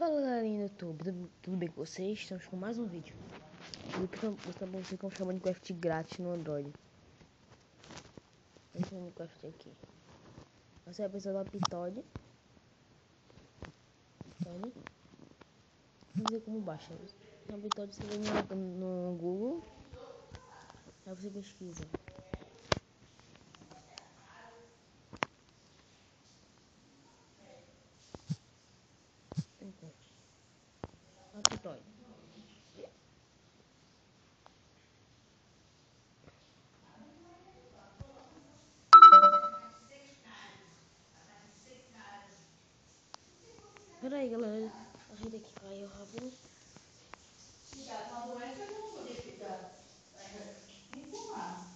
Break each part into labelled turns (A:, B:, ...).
A: Fala galerinha do YouTube, tudo bem com vocês? Estamos com mais um vídeo. Eu vou mostrar pra vocês como chamar Minecraft grátis no Android. Esse Minecraft aqui. Você vai precisar da Pitoid. Vamos ver como baixa. Na Pitoid você vem no Google. Aí você pesquisa. A Pitoid. Pera aí galera, a gente aqui caiu rápido.
B: Quando entra eu não vou poder ficar. Empurrar.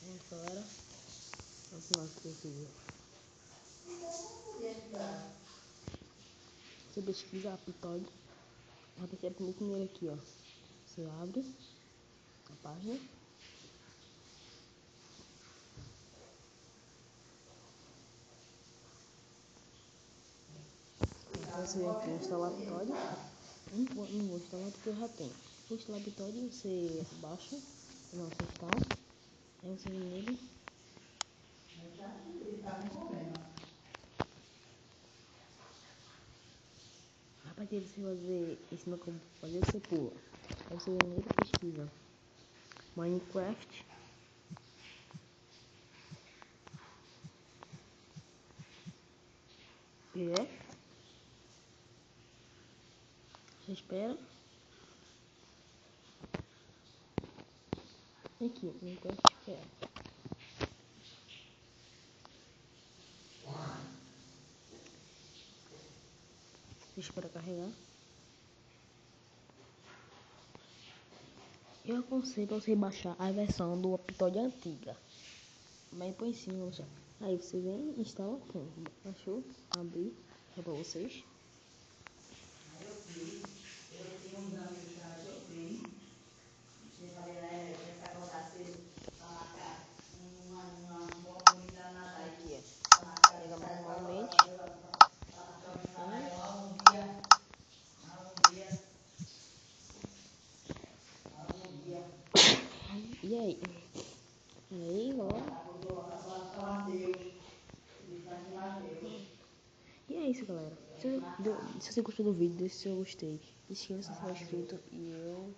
A: Vamos galera. Vamos lá que eu fiz. Você pesquisa a Pitoid. Vai aparecer primeiro aqui, ó. Você abre a página. Você vem aqui instalar a Pitoid. Não vou instalar porque eu já tenho. Vou instalar a Pitoid, você baixa. Não, você instala. Aí você vem nele. A partir de você fazer ensina como fazer, você pula. Aí você vem nele e pesquisa Minecraft. PDF. Você espera. Aqui, Minecraft PDF. Você espera carregar. Eu aconselho pra você baixar a versão do Pitoid antiga. Mas põe em cima, aí você vem e instala. Pronto. Baixou, abrir. É pra vocês.
B: Eu tenho uns amigos que eu fiz. Você falei, essa acordar cedo pra marcar uma boa comida na
A: Aqui, ó.
B: pra marcar.
A: Pega manualmente. E aí? E aí, ó. E é isso, galera. Se você gostou do vídeo, deixe seu gostei. Se inscreva se não for inscrito. E eu